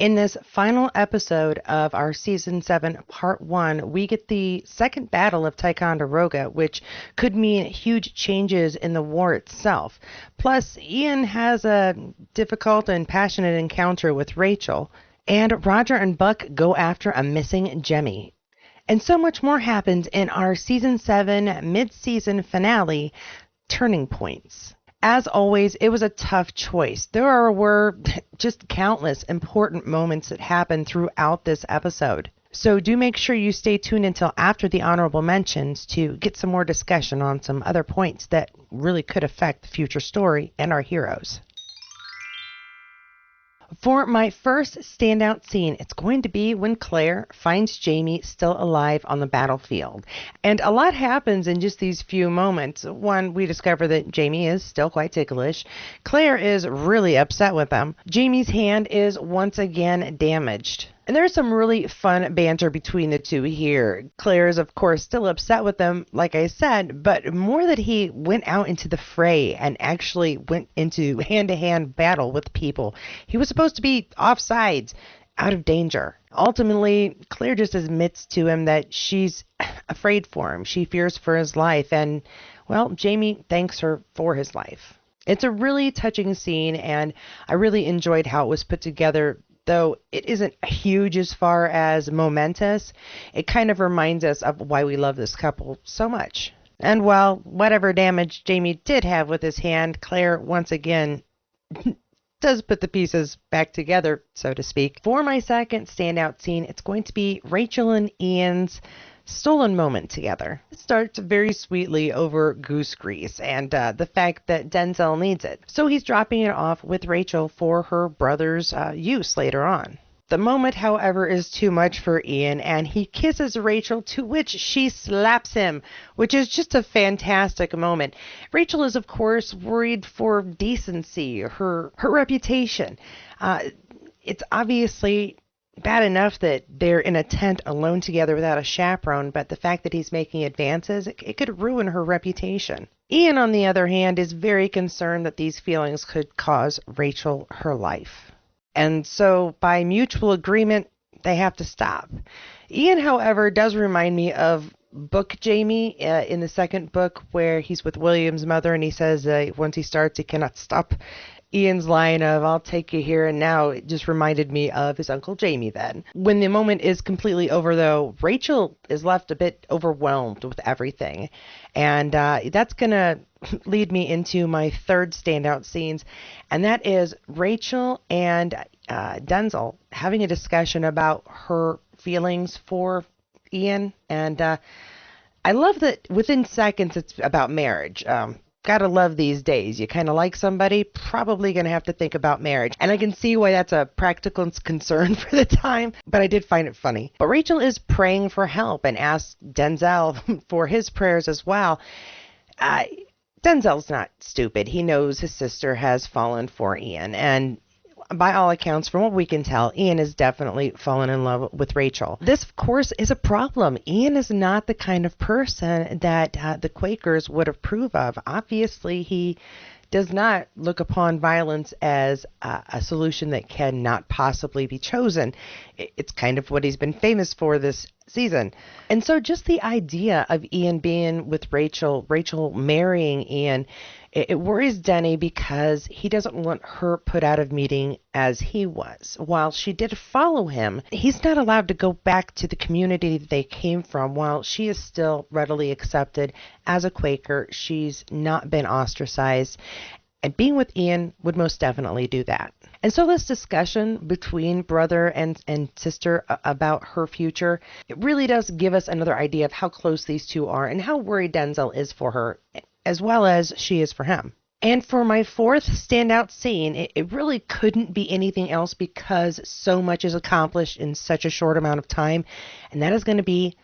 In this final episode of our Season 7 Part 1, we get the second battle of Ticonderoga, which could mean huge changes in the war itself. Plus, Ian has a difficult and passionate encounter with Rachel, and Roger and Buck go after a missing Jemmy. And so much more happens in our Season 7 mid-season finale, Turning Points. As always, it was a tough choice. There were just countless important moments that happened throughout this episode. So do make sure you stay tuned until after the honorable mentions to get some more discussion on some other points that really could affect the future story and our heroes. For my first standout scene, it's going to be when Claire finds Jamie still alive on the battlefield. And a lot happens in just these few moments. One, we discover that Jamie is still quite ticklish. Claire is really upset with him. Jamie's hand is once again damaged. And there's some really fun banter between the two here. Claire is, of course, still upset with him, like I said, but more that he went out into the fray and actually went into hand-to-hand battle with people. He was supposed to be off sides, out of danger. Ultimately, Claire just admits to him that she's afraid for him. She fears for his life, and, well, Jamie thanks her for his life. It's a really touching scene, and I really enjoyed how it was put together. Though it isn't huge as far as momentous, it kind of reminds us of why we love this couple so much. And while whatever damage Jamie did have with his hand, Claire once again does put the pieces back together, so to speak. For my second standout scene, it's going to be Rachel and Ian's stolen moment together. It starts very sweetly over goose grease and the fact that Denzel needs it. So he's dropping it off with Rachel for her brother's use later on. The moment, however, is too much for Ian, and he kisses Rachel, to which she slaps him, which is just a fantastic moment. Rachel is, of course, worried for decency, her reputation. It's obviously bad enough that they're in a tent alone together without a chaperone, but the fact that he's making advances, it could ruin her reputation. Ian, on the other hand, is very concerned that these feelings could cause Rachel her life. And so, by mutual agreement, they have to stop. Ian, however, does remind me of Book Jamie in the second book where he's with William's mother and he says once he starts, he cannot stop. Ian's line of, I'll take you here and now, it just reminded me of his Uncle Jamie then. When the moment is completely over, though, Rachel is left a bit overwhelmed with everything. And that's going to lead me into my third standout scenes, and that is Rachel and Denzel having a discussion about her feelings for Ian. And I love that within seconds it's about marriage. Gotta love these days. You kind of like somebody, probably going to have to think about marriage. And I can see why that's a practical concern for the time, but I did find it funny. But Rachel is praying for help and asks Denzel for his prayers as well. Denzel's not stupid. He knows his sister has fallen for Ian, and by all accounts, from what we can tell, Ian has definitely fallen in love with Rachel. This, of course, is a problem. Ian is not the kind of person that the Quakers would approve of. Obviously, he does not look upon violence as a solution that cannot possibly be chosen. It's kind of what he's been famous for this season. And so just the idea of Ian being with Rachel marrying Ian, it worries Denny because he doesn't want her put out of meeting as he was. While she did follow him, he's not allowed to go back to the community that they came from. While she is still readily accepted as a Quaker, she's not been ostracized. And being with Ian would most definitely do that. And so this discussion between brother and sister about her future, it really does give us another idea of how close these two are and how worried Denzel is for her, as well as she is for him. And for my fourth standout scene, it really couldn't be anything else because so much is accomplished in such a short amount of time, and that is going to be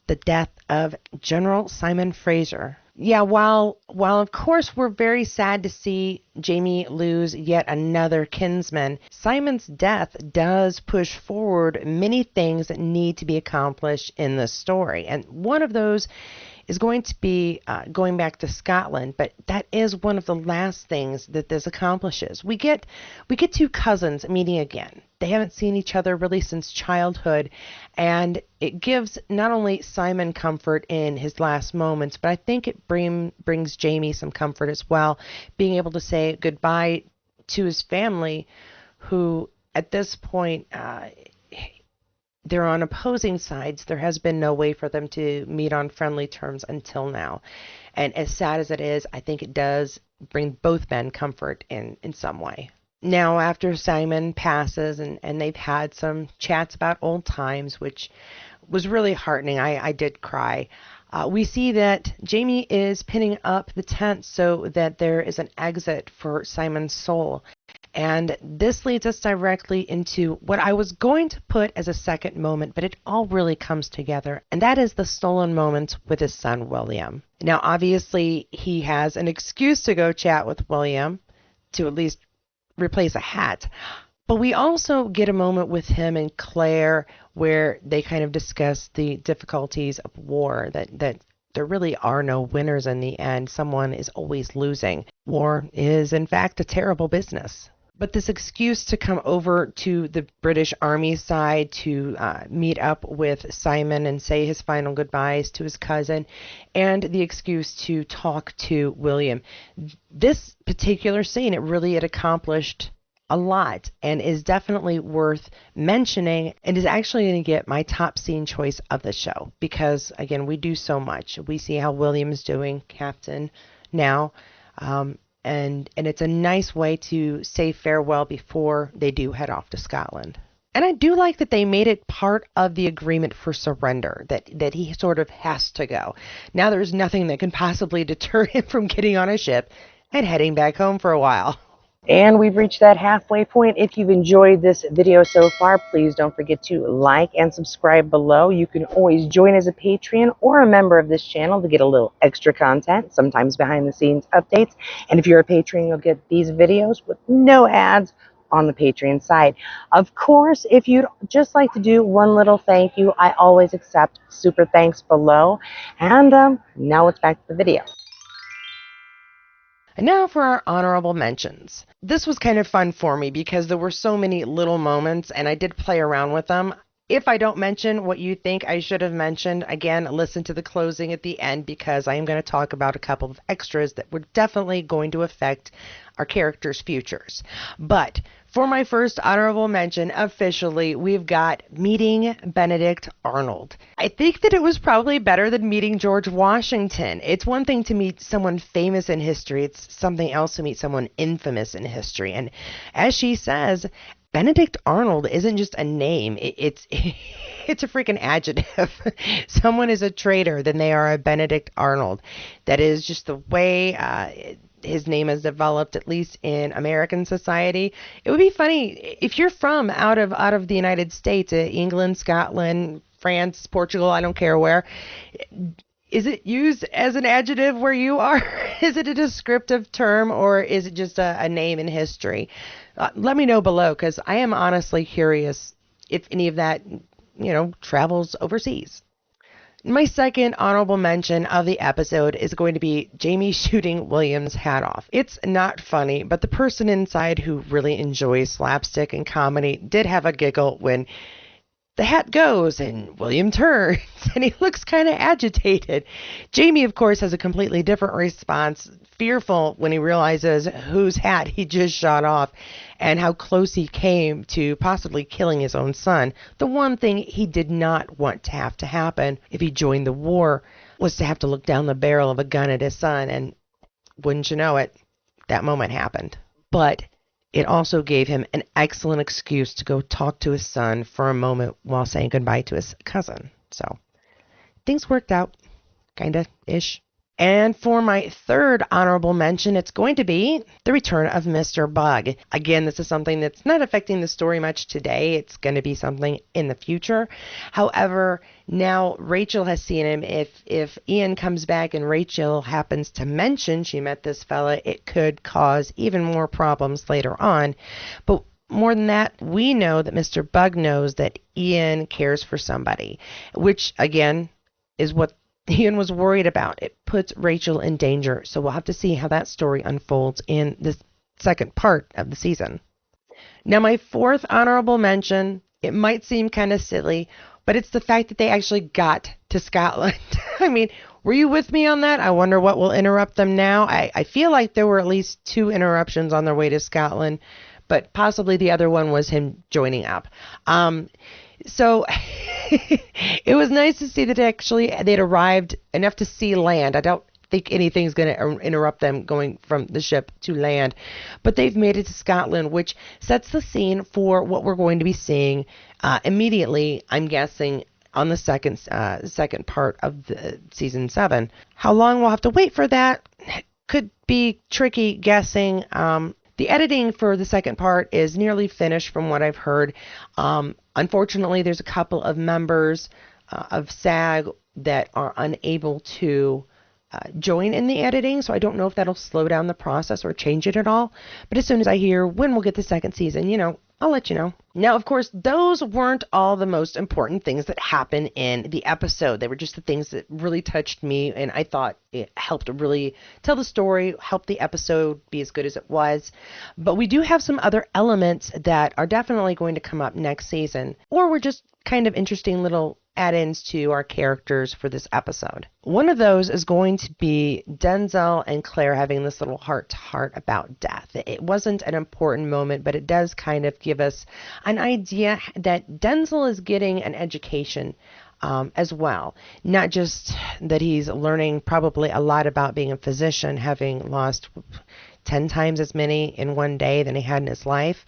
the death of General Simon Fraser. Yeah, while of course we're very sad to see Jamie lose yet another kinsman, Simon's death does push forward many things that need to be accomplished in this story. And one of those is going to be going back to Scotland, but that is one of the last things that this accomplishes. We get two cousins meeting again. They haven't seen each other really since childhood, and it gives not only Simon comfort in his last moments, but I think it brings Jamie some comfort as well, being able to say goodbye to his family, who at this point they're on opposing sides. There has been no way for them to meet on friendly terms until now. And as sad as it is, I think it does bring both men comfort in some way. Now, after Simon passes and they've had some chats about old times, which was really heartening, I did cry. We see that Jamie is pinning up the tent so that there is an exit for Simon's soul. And this leads us directly into what I was going to put as a second moment, but it all really comes together, and that is the stolen moments with his son, William. Now, obviously, he has an excuse to go chat with William to at least replace a hat, but we also get a moment with him and Claire where they kind of discuss the difficulties of war, that there really are no winners in the end. Someone is always losing. War is, in fact, a terrible business. But this excuse to come over to the British Army side to meet up with Simon and say his final goodbyes to his cousin, and the excuse to talk to William. This particular scene, it accomplished a lot and is definitely worth mentioning, and is actually going to get my top scene choice of the show because, again, we do so much. We see how William's doing, Captain, now. And it's a nice way to say farewell before they do head off to Scotland. And I do like that they made it part of the agreement for surrender, that he sort of has to go. Now there's nothing that can possibly deter him from getting on a ship and heading back home for a while. And we've reached that halfway point. If you've enjoyed this video so far, please don't forget to like and subscribe below. You can always join as a Patreon or a member of this channel to get a little extra content, sometimes behind the scenes updates. And if you're a Patreon, you'll get these videos with no ads on the Patreon side. Of course, if you'd just like to do one little thank you, I always accept super thanks below. And now it's back to the video. And now for our honorable mentions. This was kind of fun for me because there were so many little moments and I did play around with them. If I don't mention what you think I should have mentioned, again, listen to the closing at the end because I am going to talk about a couple of extras that were definitely going to affect our characters' futures. But for my first honorable mention, officially, we've got meeting Benedict Arnold. I think that it was probably better than meeting George Washington. It's one thing to meet someone famous in history. It's something else to meet someone infamous in history. And as she says, Benedict Arnold isn't just a name. It's a freaking adjective. Someone is a traitor, then they are a Benedict Arnold. That is just the way his name has developed, at least in American society. It would be funny if you're from out of the United States, England, Scotland, France, Portugal, I don't care where. Is it used as an adjective where you are? Is it a descriptive term, or is it just a name in history? Let me know below, because I am honestly curious if any of that, travels overseas. My second honorable mention of the episode is going to be Jamie shooting William's hat off. It's not funny, but the person inside who really enjoys slapstick and comedy did have a giggle when the hat goes and William turns and he looks kind of agitated. Jamie, of course, has a completely different response, fearful when he realizes whose hat he just shot off and how close he came to possibly killing his own son. The one thing he did not want to have to happen if he joined the war was to have to look down the barrel of a gun at his son, and wouldn't you know it, that moment happened. But it also gave him an excellent excuse to go talk to his son for a moment while saying goodbye to his cousin. So things worked out, kinda-ish. And for my third honorable mention, it's going to be the return of Mr. Bug. Again, this is something that's not affecting the story much today. It's going to be something in the future. However, now Rachel has seen him. If Ian comes back and Rachel happens to mention she met this fella, it could cause even more problems later on. But more than that, we know that Mr. Bug knows that Ian cares for somebody, which, again, is what Ian was worried about. It puts Rachel in danger. So we'll have to see how that story unfolds in this second part of the season. Now, my fourth honorable mention, it might seem kind of silly, but it's the fact that they actually got to Scotland. I mean, were you with me on that? I wonder what will interrupt them now. I feel like there were at least 2 interruptions on their way to Scotland, but possibly the other one was him joining up. So it was nice to see that actually they'd arrived enough to see land. I don't think anything's going to interrupt them going from the ship to land, but they've made it to Scotland, which sets the scene for what we're going to be seeing immediately, I'm guessing, on the second part of the season 7. How long we'll have to wait for that could be tricky guessing. The editing for the second part is nearly finished from what I've heard. Unfortunately, there's a couple of members of SAG that are unable to join in the editing, so I don't know if that'll slow down the process or change it at all. But as soon as I hear when we'll get the second season, I'll let you know. Now, of course, those weren't all the most important things that happened in the episode. They were just the things that really touched me, and I thought it helped really tell the story, help the episode be as good as it was. But we do have some other elements that are definitely going to come up next season, or were just kind of interesting little add-ins to our characters for this episode. One of those is going to be Denzel and Claire having this little heart-to-heart about death. It wasn't an important moment, but it does kind of give us an idea that Denzel is getting an education as well. Not just that he's learning probably a lot about being a physician, having lost 10 times as many in one day than he had in his life.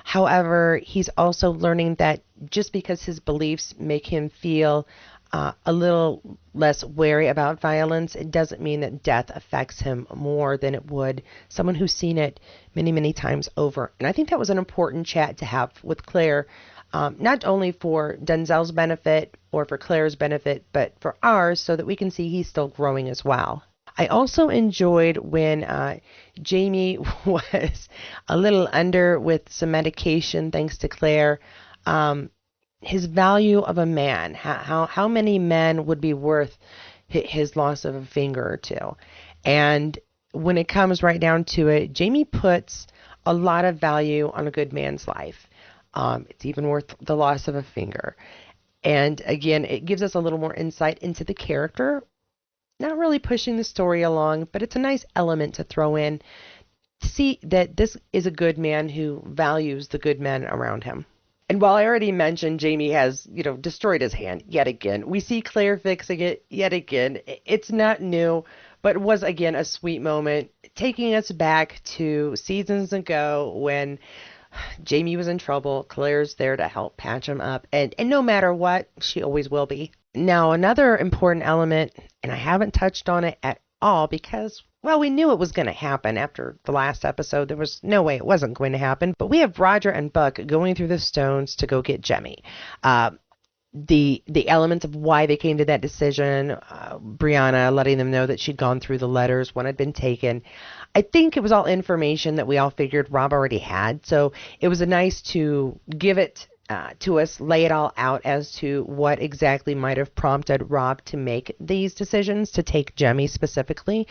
However, he's also learning that just because his beliefs make him feel a little less wary about violence, it doesn't mean that death affects him more than it would someone who's seen it many, many times over. And I think that was an important chat to have with Claire, not only for Denzel's benefit or for Claire's benefit, but for ours, so that we can see he's still growing as well. I also enjoyed when Jamie was a little under with some medication, thanks to Claire. His value of a man, how many men would be worth his loss of a finger or two. And when it comes right down to it, Jamie puts a lot of value on a good man's life. It's even worth the loss of a finger. And again, it gives us a little more insight into the character. Not really pushing the story along, but it's a nice element to throw in to see that this is a good man who values the good men around him. And while I already mentioned Jamie has, destroyed his hand yet again, we see Claire fixing it yet again. It's not new, but it was, again, a sweet moment, taking us back to seasons ago when Jamie was in trouble. Claire's there to help patch him up. And no matter what, she always will be. Now, another important element, and I haven't touched on it at all because, well, we knew it was going to happen after the last episode. There was no way it wasn't going to happen. But we have Roger and Buck going through the stones to go get Jemmy. The elements of why they came to that decision, Brianna letting them know that she'd gone through the letters, one had been taken. I think it was all information that we all figured Rob already had. So it was nice to give it to us, lay it all out as to what exactly might have prompted Rob to make these decisions, to take Jemmy specifically,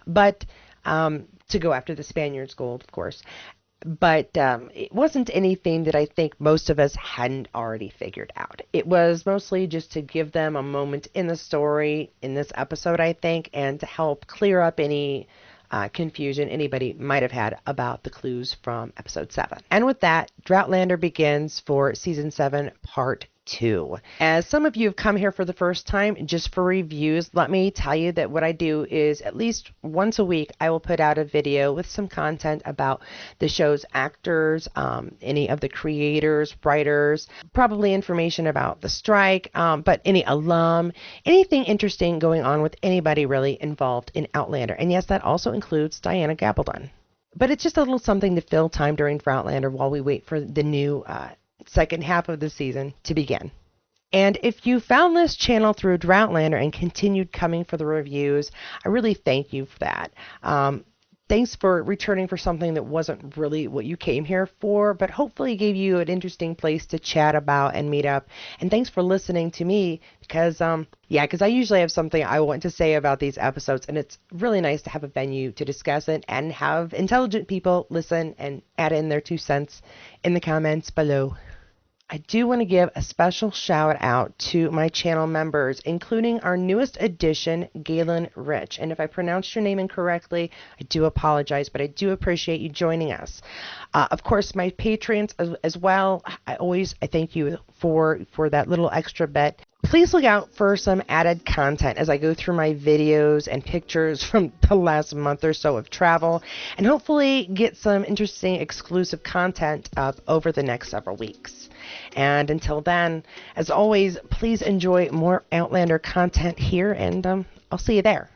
but to go after the Spaniard's gold, of course. But it wasn't anything that I think most of us hadn't already figured out. It was mostly just to give them a moment in the story in this episode, I think, and to help clear up any confusion anybody might have had about the clues from episode 7. And with that, Outlander begins for season 7, part 2. As some of you have come here for the first time, just for reviews, let me tell you that what I do is at least once a week, I will put out a video with some content about the show's actors, any of the creators, writers, probably information about the strike, but any alum, anything interesting going on with anybody really involved in Outlander. And yes, that also includes Diana Gabaldon. But it's just a little something to fill time during Outlander while we wait for the new second half of the season to begin. And if you found this channel through Outlander and continued coming for the reviews, I really thank you for that. Thanks for returning for something that wasn't really what you came here for, but hopefully gave you an interesting place to chat about and meet up. And thanks for listening to me because I usually have something I want to say about these episodes, and it's really nice to have a venue to discuss it and have intelligent people listen and add in their 2 cents in the comments below. I do want to give a special shout out to my channel members, including our newest addition, Galen Rich. And if I pronounced your name incorrectly, I do apologize, but I do appreciate you joining us. Of course, my patrons as well. I thank you for that little extra bit. Please look out for some added content as I go through my videos and pictures from the last month or so of travel, and hopefully get some interesting exclusive content up over the next several weeks. And until then, as always, please enjoy more Outlander content here, and I'll see you there.